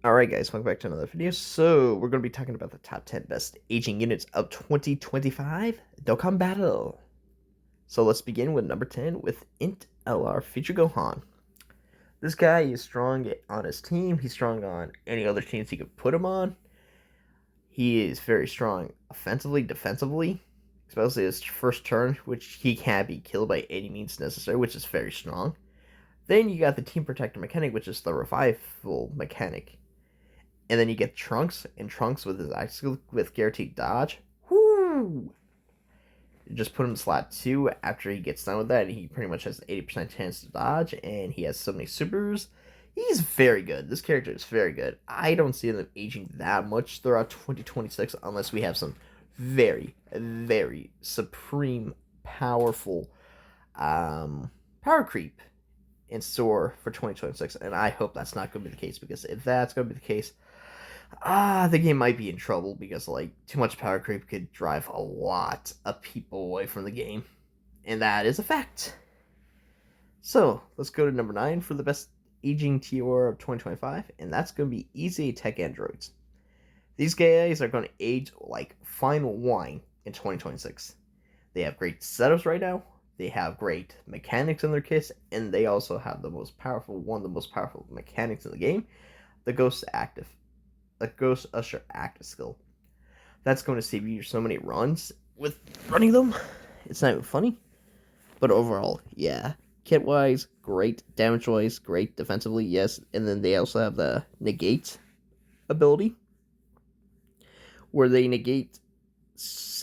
Alright guys, welcome back to another video. So, we're going to be talking about the top 10 best aging units of 2025 Dokkan Battle. So let's begin with number 10 with Int LR Future Gohan. This guy is strong on his team, he's strong on any other teams he could put him on. He is very strong offensively, defensively, especially his first turn, which he can't be killed by any means necessary, which is very strong. Then you got the Team Protector mechanic, which is the revival mechanic. And then you get Trunks, and Trunks with his icicle with guaranteed dodge. Whoo! You just put him in slot 2 after he gets done with that. He pretty much has an 80% chance to dodge, and he has so many supers. He's very good. This character is very good. I don't see them aging that much throughout 2026 unless we have some very, very supreme, powerful power creep in store for 2026. And I hope that's not going to be the case, because if that's going to be the case, the game might be in trouble, because like too much power creep could drive a lot of people away from the game, and that is a fact. So let's go to number 9 for the best aging TOR of 2025, and that's going to be Easy Tech Androids. These guys are going to age like fine wine in 2026. They have great setups right now. They have great mechanics in their kits, and they also have one of the most powerful mechanics in the game, the Ghost Usher active skill. That's going to save you so many runs with running them. It's not even funny. But overall, yeah. Kit wise, great. Damage wise, great. Defensively, yes. And then they also have the negate ability, where they negate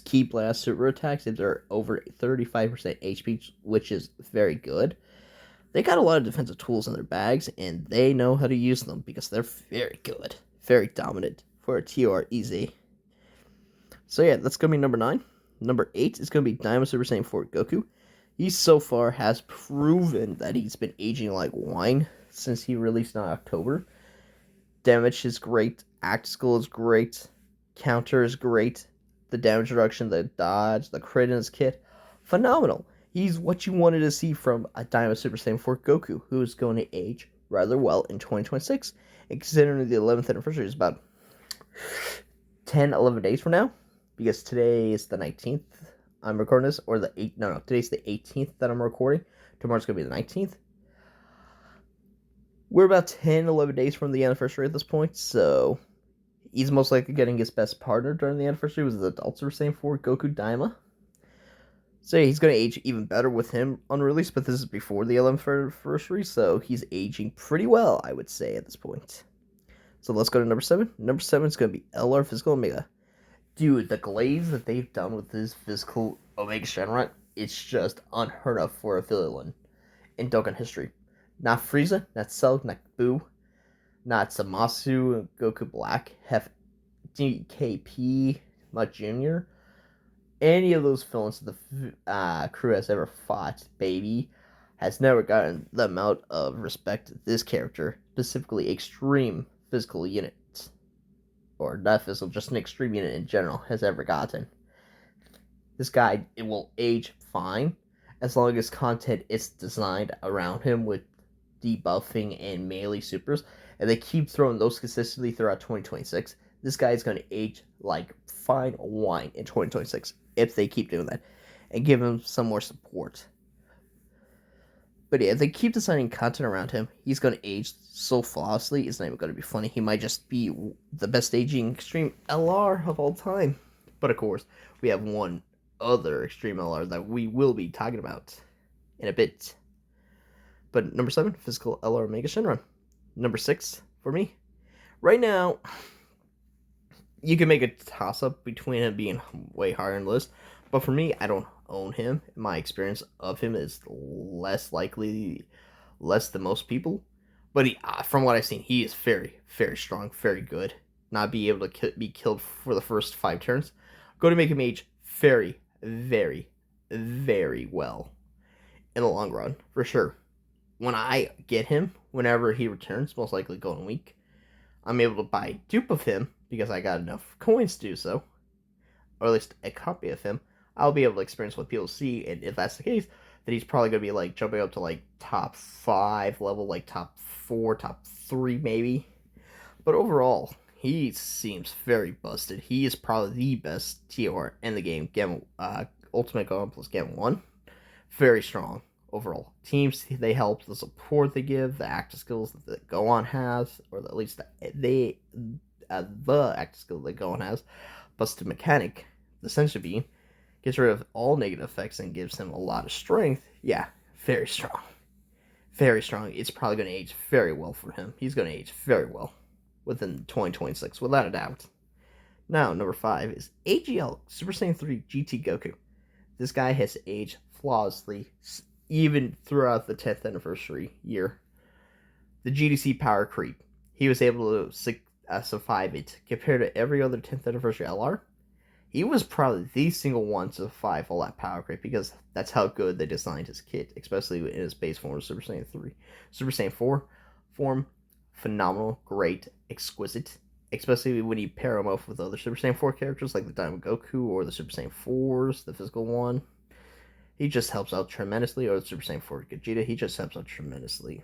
key blast super attacks if they're over 35% HP, which is very good. They got a lot of defensive tools in their bags, and they know how to use them because they're very good. Very dominant for a TR easy. So yeah, that's going to be number 9. Number 8 is going to be Diamond Super Saiyan 4 Goku. He so far has proven that he's been aging like wine since he released in October. Damage is great. Act skill is great. Counter is great. The damage reduction, the dodge, the crit in his kit, phenomenal. He's what you wanted to see from a Diamond Super Saiyan 4 Goku, who is going to age rather well in 2026. And considering the 11th anniversary is about 11 days from now, because today is the 19th I'm recording this, or the 8th, no, today's the 18th that I'm recording. Tomorrow's going to be the 19th. We're about 11 days from the anniversary at this point, so he's most likely getting his best partner during the anniversary, was the adult Super Saiyan 4 Goku Daima. So yeah, he's going to age even better with him on release, but this is before the 11th anniversary, so he's aging pretty well, I would say, at this point. So let's go to number 7. Number 7 is going to be LR Physical Omega. Dude, the glaze that they've done with this Physical Omega Shenron, it's just unheard of for a villain in Dokkan history. Not Frieza, not Cell, not Boo, not Zamasu, Goku Black, Hef DKP, Mutt Jr., any of those villains that the crew has ever fought, baby, has never gotten the amount of respect this character, specifically extreme physical units, or not physical, just an extreme unit in general, has ever gotten. This guy, it will age fine as long as content is designed around him with debuffing and melee supers, and they keep throwing those consistently throughout 2026. This guy is going to age like fine wine in 2026 if they keep doing that and give him some more support. But yeah, if they keep designing content around him, he's going to age so flawlessly, it's not even going to be funny. He might just be the best aging Extreme LR of all time. But of course, we have one other Extreme LR that we will be talking about in a bit. But number 7, Physical LR Omega Shenron. Number 6 for me. Right now, you can make a toss-up between him being way higher in the list, but for me, I don't own him. My experience of him is less than most people. But from what I've seen, he is very, very strong, very good. Not be able to be killed for the first 5 turns. Going to make him age very, very, very well in the long run, for sure. When I get him, whenever he returns, most likely going week, I'm able to buy a dupe of him because I got enough coins to do so, or at least a copy of him. I'll be able to experience what people see, and if that's the case, then he's probably going to be like jumping up to like top 5 level, like top 4, top 3 maybe. But overall, he seems very busted. He is probably the best TOR in the game. Ultimate Gohan plus Gen 1. Very strong overall. Teams, they help, the support they give, the active skills that Gohan has, or at least the active skill that Gohan has. Busted Mechanic, the Sensor Beam, gets rid of all negative effects and gives him a lot of strength. Yeah, very strong. Very strong. It's probably going to age very well for him. He's going to age very well within 2026, without a doubt. Now, number 5 is AGL Super Saiyan 3 GT Goku. This guy has aged flawlessly, even throughout the 10th anniversary year. The GDC power creep, he was able to survive it. Compared to every other 10th anniversary LR, he was probably the single one to survive all that power creep because that's how good they designed his kit, especially in his base form of Super Saiyan 3. Super Saiyan 4 form, phenomenal, great, exquisite, especially when you pair him up with other Super Saiyan 4 characters like the Diamond Goku or the Super Saiyan 4s, the physical one. He just helps out tremendously, or the Super Saiyan 4 Gogeta, he just helps out tremendously.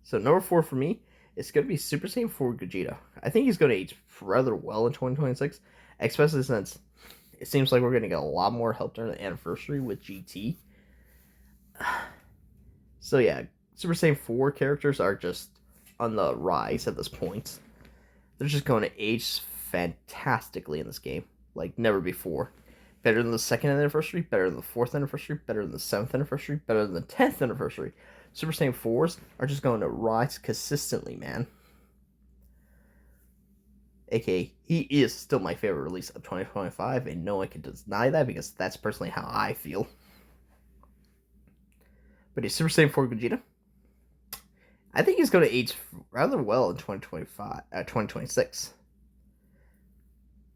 So number 4 for me, it's going to be Super Saiyan 4 Gogeta. I think he's going to age rather well in 2026, especially since it seems like we're going to get a lot more help during the anniversary with GT. So yeah, Super Saiyan 4 characters are just on the rise at this point. They're just going to age fantastically in this game, like never before. Better than the 2nd anniversary, better than the 4th anniversary, better than the 7th anniversary, better than the 10th anniversary. Super Saiyan 4s are just going to rise consistently, man. AKA, he is still my favorite release of 2025, and no one can deny that because that's personally how I feel. But he's Super Saiyan 4 Gogeta. I think he's going to age rather well in 2026.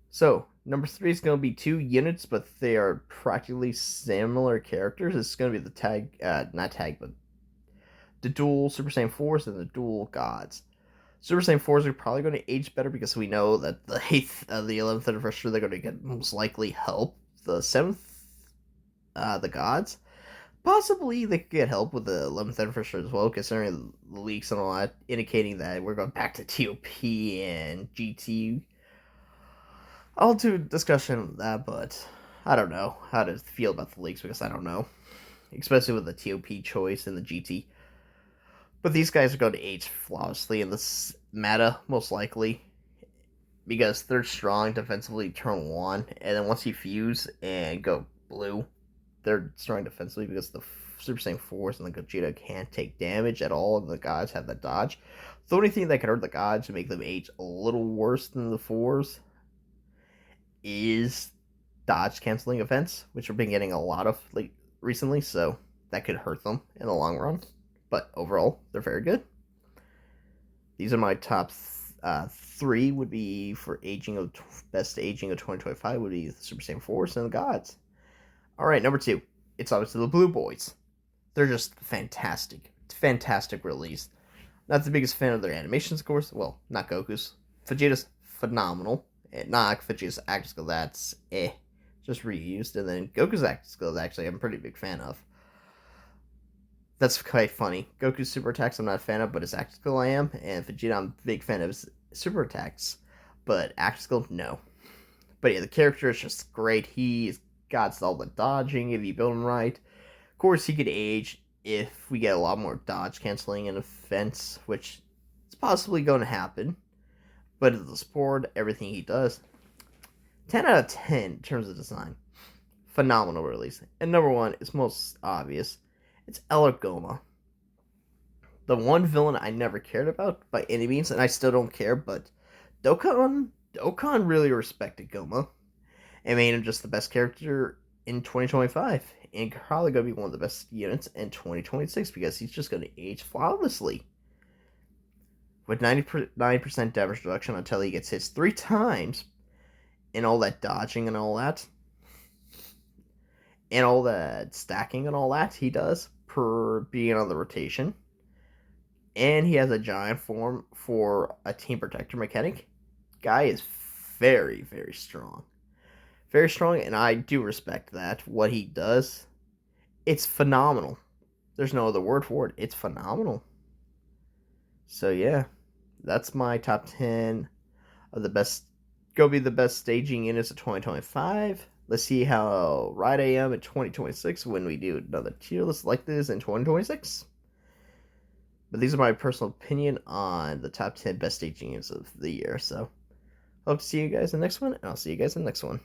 So, number 3 is going to be 2 units, but they are practically similar characters. It's going to be the the dual Super Saiyan 4s and the dual gods. Super Saiyan 4s are probably going to age better because we know that the 8th, the 11th anniversary, they're going to get most likely help. The 7th, the gods, possibly they could get help with the 11th anniversary as well, considering the leaks and all that, indicating that we're going back to TOP and GT. I'll do a discussion of that, but I don't know how to feel about the leaks because I don't know. Especially with the TOP choice and the GT. But these guys are going to age flawlessly in this meta, most likely. Because they're strong defensively turn 1, and then once you fuse and go blue, they're strong defensively because the Super Saiyan 4s and the Gogeta can't take damage at all, and the gods have that dodge. The only thing that can hurt the gods and make them age a little worse than the 4s is dodge canceling events, which we've been getting a lot of recently, so that could hurt them in the long run. But overall, they're very good. These are my top 3 would be for best aging of 2025 would be the Super Saiyan 4s and the gods. Alright, number 2. It's obviously the Blue Boys. They're just fantastic. It's a fantastic release. Not the biggest fan of their animations, of course. Well, not Goku's. Vegeta's phenomenal. Not Vegeta's active skill, that's just reused. And then Goku's active skill, actually, I'm a pretty big fan of. That's quite funny. Goku's super attacks I'm not a fan of, but his active skill I am. And Vegeta, I'm a big fan of his super attacks. But active skill, no. But yeah, the character is just great. He's got all the dodging if you build him right. Of course, he could age if we get a lot more dodge canceling in offense, which is possibly going to happen. But the support, everything he does, 10 out of 10 in terms of design. Phenomenal release. And number 1 is most obvious. It's Elder Goma. The one villain I never cared about by any means, and I still don't care, but Dokkan really respected Goma and made him just the best character in 2025. And probably going to be one of the best units in 2026 because he's just going to age flawlessly. With 99% damage reduction until he gets hit 3 times, and all that dodging and all that, and all that stacking and all that he does per being on the rotation. And he has a giant form for a team protector mechanic. Guy is very, very strong. Very strong, and I do respect that. What he does, it's phenomenal. There's no other word for it. It's phenomenal. So yeah, that's my top 10 of the best, go be the best staging units of 2025. Let's see how right I am in 2026 when we do another tier list like this in 2026. But these are my personal opinion on the top 10 best staging units of the year. So hope to see you guys in the next one, and I'll see you guys in the next one.